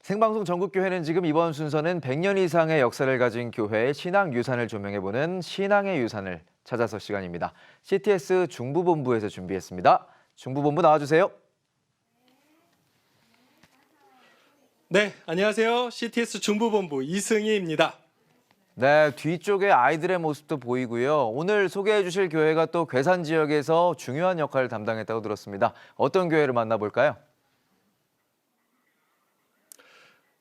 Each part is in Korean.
생방송 전국교회는 지금 이번 순서는 100년 이상의 역사를 가진 교회의 신앙 유산을 조명해보는 신앙의 유산을 찾아서 시간입니다. CTS 중부본부에서 준비했습니다. 중부본부 나와주세요. 네, 안녕하세요. CTS 중부본부 이승희입니다. 네, 뒤쪽에 아이들의 모습도 보이고요. 오늘 소개해 주실 교회가 또 괴산 지역에서 중요한 역할을 담당했다고 들었습니다. 어떤 교회를 만나볼까요?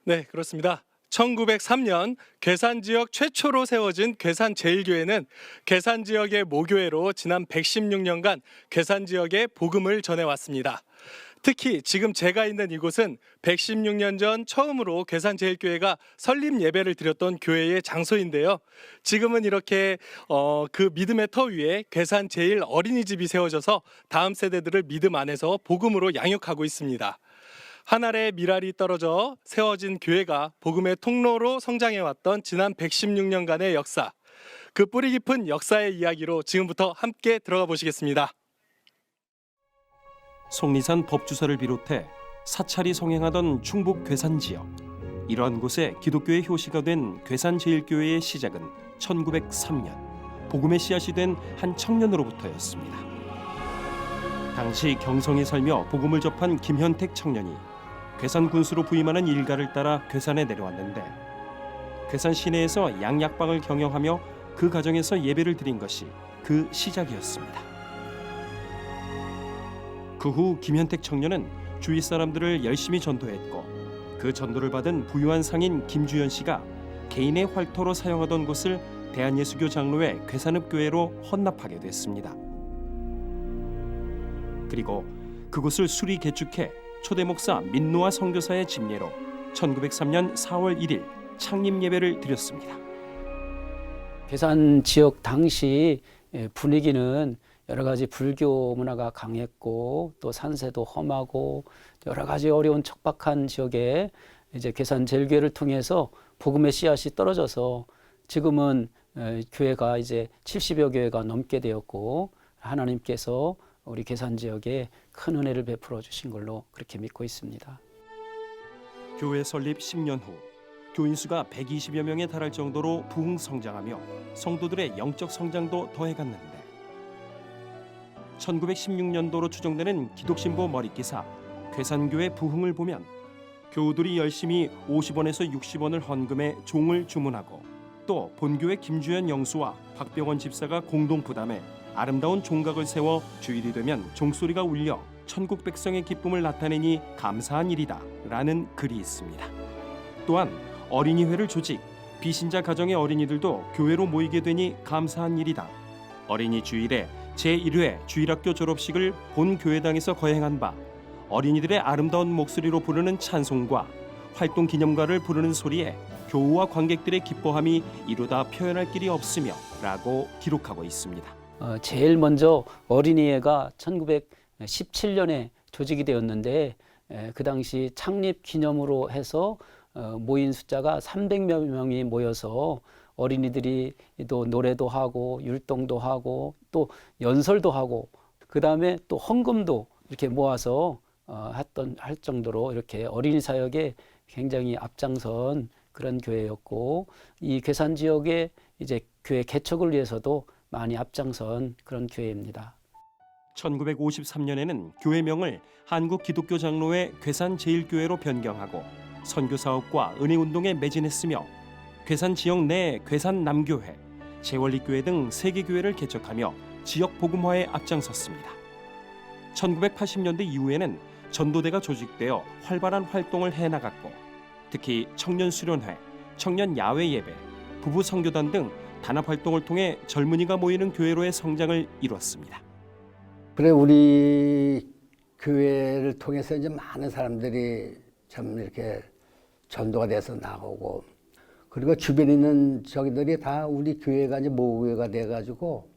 네, 그렇습니다. 1903년 괴산 지역 최초로 세워진 괴산 제일교회는 괴산 지역의 모교회로 지난 116년간 괴산 지역에 복음을 전해왔습니다. 특히 지금 제가 있는 이곳은 116년 전 처음으로 괴산 제일교회가 설립 예배를 드렸던 교회의 장소인데요. 지금은 이렇게 그 믿음의 터 위에 괴산 제일 어린이집이 세워져서 다음 세대들을 믿음 안에서 복음으로 양육하고 있습니다. 한 알의 밀알이 떨어져 세워진 교회가 복음의 통로로 성장해왔던 지난 116년간의 역사, 그 뿌리 깊은 역사의 이야기로 지금부터 함께 들어가 보시겠습니다. 속리산 법주사를 비롯해 사찰이 성행하던 충북 괴산 지역. 이러한 곳에 기독교의 효시가 된 괴산제일교회의 시작은 1903년 복음의 씨앗이 된 한 청년으로부터였습니다. 당시 경성에 살며 복음을 접한 김현택 청년이 괴산 군수로 부임하는 일가를 따라 괴산에 내려왔는데 괴산 시내에서 양약방을 경영하며 그 가정에서 예배를 드린 것이 그 시작이었습니다. 그 후 김현택 청년은 주위 사람들을 열심히 전도했고 그 전도를 받은 부유한 상인 김주연 씨가 개인의 활터로 사용하던 곳을 대한예수교 장로회 괴산읍교회로 헌납하게 됐습니다. 그리고 그곳을 수리 개축해 초대 목사 민노아 선교사의 집례로 1903년 4월 1일 창립 예배를 드렸습니다. 괴산 지역 당시 분위기는 여러 가지 불교 문화가 강했고 또 산세도 험하고 여러 가지 어려운 척박한 지역에 이제 괴산 제일교회를 통해서 복음의 씨앗이 떨어져서 지금은 교회가 이제 70여 교회가 넘게 되었고 하나님께서 우리 괴산 지역에 큰 은혜를 베풀어 주신 걸로 그렇게 믿고 있습니다. 교회 설립 10년 후 교인 수가 120여 명에 달할 정도로 부흥성장하며 성도들의 영적 성장도 더해갔는데 1916년도로 추정되는 기독신보 머릿기사 괴산교회 부흥을 보면 교우들이 열심히 50원에서 60원을 헌금해 종을 주문하고 또 본교회 김주연 영수와 박병원 집사가 공동 부담해 아름다운 종각을 세워 주일이 되면 종소리가 울려 천국 백성의 기쁨을 나타내니 감사한 일이다 라는 글이 있습니다. 또한 어린이회를 조직, 비신자 가정의 어린이들도 교회로 모이게 되니 감사한 일이다. 어린이 주일에 제1회 주일학교 졸업식을 본 교회당에서 거행한 바 어린이들의 아름다운 목소리로 부르는 찬송과 활동 기념가를 부르는 소리에 교우와 관객들의 기뻐함이 이루다 표현할 길이 없으며 라고 기록하고 있습니다. 제일 먼저 어린이회가 1917년에 조직이 되었는데 그 당시 창립 기념으로 해서 모인 숫자가 300여 명이 모여서 어린이들이 또 노래도 하고 율동도 하고 또 연설도 하고 그 다음에 또 헌금도 이렇게 모아서 할 정도로 이렇게 어린이 사역에 굉장히 앞장선 그런 교회였고 이 괴산 지역의 이제 교회 개척을 위해서도 많이 앞장선 그런 교회입니다. 1953년에는 교회명을 한국기독교장로회 괴산제일교회로 변경하고 선교사업과 은혜운동에 매진했으며 괴산 지역 내 괴산남교회, 재월리교회 등 3개 교회를 개척하며 지역 복음화에 앞장섰습니다. 1980년대 이후에는 전도대가 조직되어 활발한 활동을 해나갔고 특히 청년 수련회, 청년 야외 예배, 부부 선교단 등 단합 활동을 통해 젊은이가 모이는 교회로의 성장을 이뤘습니다. 그래 우리 교회를 통해서 이제 많은 사람들이 참 이렇게 전도가 돼서 나오고 그리고 주변에 있는 저기들이 다 우리 교회가 이제 모교회가 돼가지고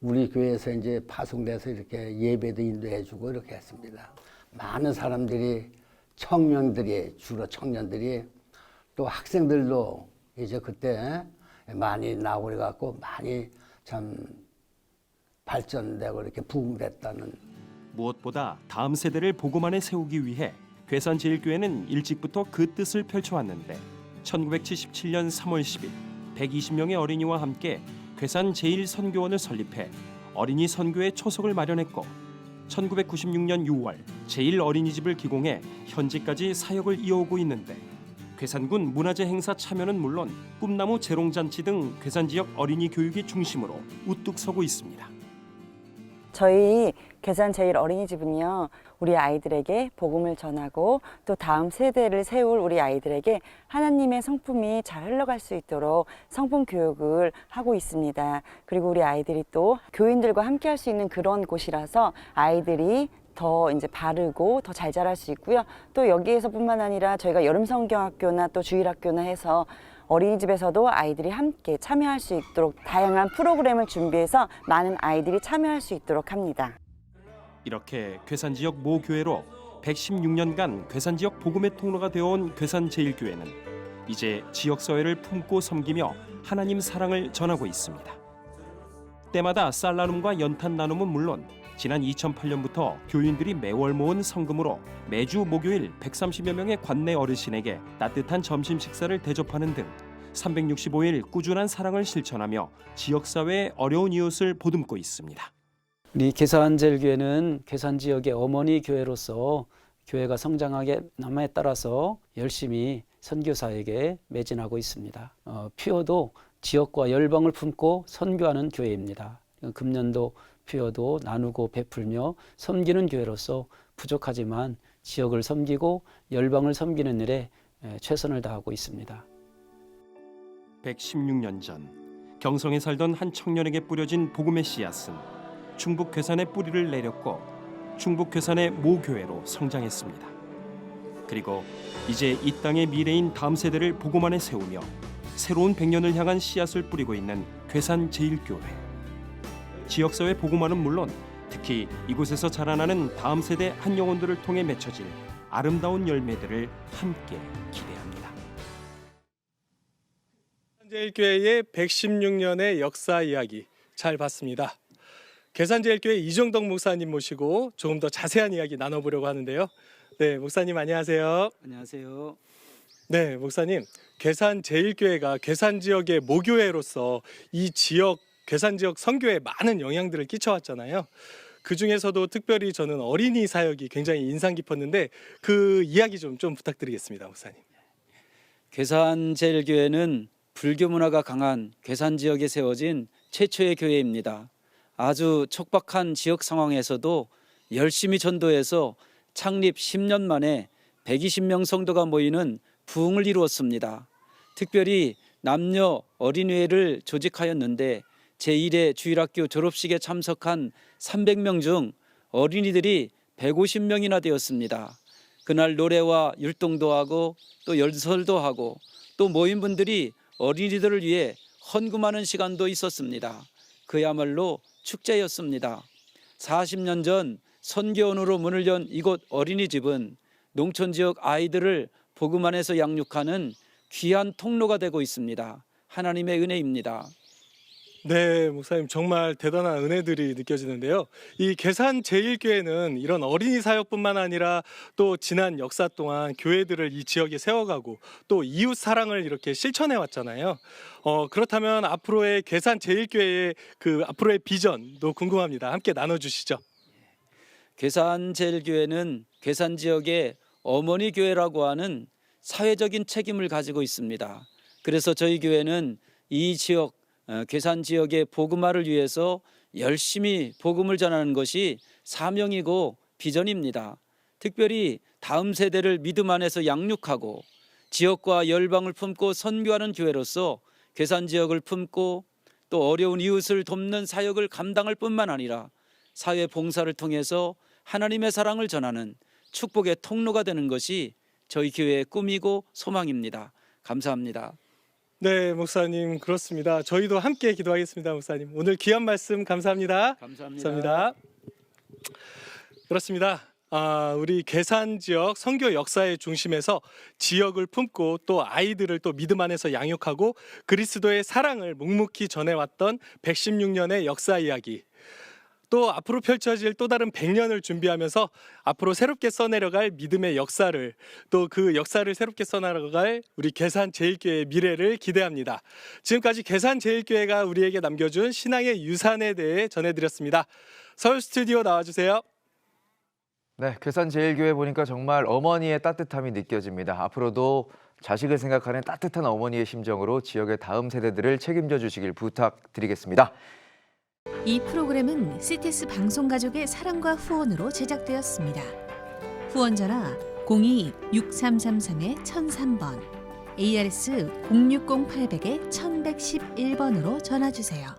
우리 교회에서 이제 파송돼서 이렇게 예배도 인도해주고 이렇게 했습니다. 많은 사람들이 청년들이 주로 청년들이 또 학생들도 이제 그때 많이 나오고 그래갖고 많이 참 발전되고 이렇게 부흥됐다는. 무엇보다 다음 세대를 복음 안에 세우기 위해 괴산제일교회는 일찍부터 그 뜻을 펼쳐왔는데 1977년 3월 10일 120명의 어린이와 함께 괴산제일선교원을 설립해 어린이 선교의 초석을 마련했고 1996년 6월 제1어린이집을 기공해 현재까지 사역을 이어오고 있는데 괴산군 문화재 행사 참여는 물론 꿈나무 재롱잔치 등 괴산 지역 어린이 교육이 중심으로 우뚝 서고 있습니다. 저희 괴산 제일 어린이집은요, 우리 아이들에게 복음을 전하고 또 다음 세대를 세울 우리 아이들에게 하나님의 성품이 잘 흘러갈 수 있도록 성품 교육을 하고 있습니다. 그리고 우리 아이들이 또 교인들과 함께 할 수 있는 그런 곳이라서 아이들이 더 이제 바르고 더 잘 자랄 수 있고요. 또 여기에서뿐만 아니라 저희가 여름 성경학교나 또 주일학교나 해서 어린이집에서도 아이들이 함께 참여할 수 있도록 다양한 프로그램을 준비해서 많은 아이들이 참여할 수 있도록 합니다. 이렇게 괴산 지역 모 교회로 116년간 괴산 지역 복음의 통로가 되어온 괴산제일교회는 이제 지역 사회를 품고 섬기며 하나님 사랑을 전하고 있습니다. 때마다 쌀 나눔과 연탄 나눔은 물론 지난 2008년부터 교인들이 매월 모은 성금으로 매주 목요일 130여 명의 관내 어르신에게 따뜻한 점심 식사를 대접하는 등 365일 꾸준한 사랑을 실천하며 지역사회의 어려운 이웃을 보듬고 있습니다. 우리 괴산제일교회는 괴산 지역의 어머니 교회로서 교회가 성장하게 남에 따라서 열심히 선교사에게 매진하고 있습니다. 피어도 지역과 열방을 품고 선교하는 교회입니다. 금년도 피어도 나누고 베풀며 섬기는 교회로서 부족하지만 지역을 섬기고 열방을 섬기는 일에 최선을 다하고 있습니다. 116년 전 경성에 살던 한 청년에게 뿌려진 복음의 씨앗은 충북 괴산에 뿌리를 내렸고 충북 괴산의 모 교회로 성장했습니다. 그리고 이제 이 땅의 미래인 다음 세대를 복음 안에 세우며 새로운 100년을 향한 씨앗을 뿌리고 있는 괴산제일교회. 지역사회 복음화는 물론 특히 이곳에서 자라나는 다음 세대 한 영혼들을 통해 맺혀질 아름다운 열매들을 함께 기대합니다. 괴산제일교회의 116년의 역사 이야기 잘 봤습니다. 괴산제일교회 이종덕 목사님 모시고 조금 더 자세한 이야기 나눠보려고 하는데요. 네, 목사님 안녕하세요. 안녕하세요. 네, 목사님. 괴산제일교회가 괴산 지역의 모교회로서 이 지역 괴산 지역 선교에 많은 영향들을 끼쳐왔잖아요. 그 중에서도 특별히 저는 어린이 사역이 굉장히 인상 깊었는데 그 이야기 좀 부탁드리겠습니다, 목사님. 괴산제일교회는 불교 문화가 강한 괴산 지역에 세워진 최초의 교회입니다. 아주 척박한 지역 상황에서도 열심히 전도해서 창립 10년 만에 120명 성도가 모이는 부흥을 이루었습니다. 특별히 남녀 어린이회를 조직하였는데 제1회 주일학교 졸업식에 참석한 300명 중 어린이들이 150명이나 되었습니다. 그날 노래와 율동도 하고 또 연설도 하고 또 모인 분들이 어린이들을 위해 헌금하는 시간도 있었습니다. 그야말로 축제였습니다. 40년 전 선교원으로 문을 연 이곳 어린이집은 농촌 지역 아이들을 복음 안에서 양육하는 귀한 통로가 되고 있습니다. 하나님의 은혜입니다. 네, 목사님 정말 대단한 은혜들이 느껴지는데요. 이 괴산제일교회는 이런 어린이 사역뿐만 아니라 또 지난 역사 동안 교회들을 이 지역에 세워가고 또 이웃 사랑을 이렇게 실천해 왔잖아요. 그렇다면 앞으로의 괴산제일교회의 그 앞으로의 비전도 궁금합니다. 함께 나눠주시죠. 괴산제일교회는 괴산 지역의 어머니 교회라고 하는 사회적인 책임을 가지고 있습니다. 그래서 저희 교회는 이 지역 괴산 지역의 복음화를 위해서 열심히 복음을 전하는 것이 사명이고 비전입니다. 특별히 다음 세대를 믿음 안에서 양육하고 지역과 열방을 품고 선교하는 교회로서 괴산 지역을 품고 또 어려운 이웃을 돕는 사역을 감당할 뿐만 아니라 사회 봉사를 통해서 하나님의 사랑을 전하는 축복의 통로가 되는 것이 저희 교회의 꿈이고 소망입니다. 감사합니다. 네, 목사님 그렇습니다. 저희도 함께 기도하겠습니다, 목사님. 오늘 귀한 말씀 감사합니다. 감사합니다. 그렇습니다. 우리 괴산 지역 선교 역사의 중심에서 지역을 품고 또 아이들을 또 믿음 안에서 양육하고 그리스도의 사랑을 묵묵히 전해왔던 116년의 역사 이야기. 또 앞으로 펼쳐질 또 다른 100년을 준비하면서 앞으로 새롭게 써내려갈 믿음의 역사를, 또 그 역사를 새롭게 써나가갈 우리 계산제일교회의 미래를 기대합니다. 지금까지 계산제일교회가 우리에게 남겨준 신앙의 유산에 대해 전해드렸습니다. 서울 스튜디오 나와주세요. 네, 괴산제일교회 보니까 정말 어머니의 따뜻함이 느껴집니다. 앞으로도 자식을 생각하는 따뜻한 어머니의 심정으로 지역의 다음 세대들을 책임져 주시길 부탁드리겠습니다. 이 프로그램은 CTS 방송가족의 사랑과 후원으로 제작되었습니다. 후원 전화 02-6333-1003번, ARS 060-800-1111번으로 전화 주세요.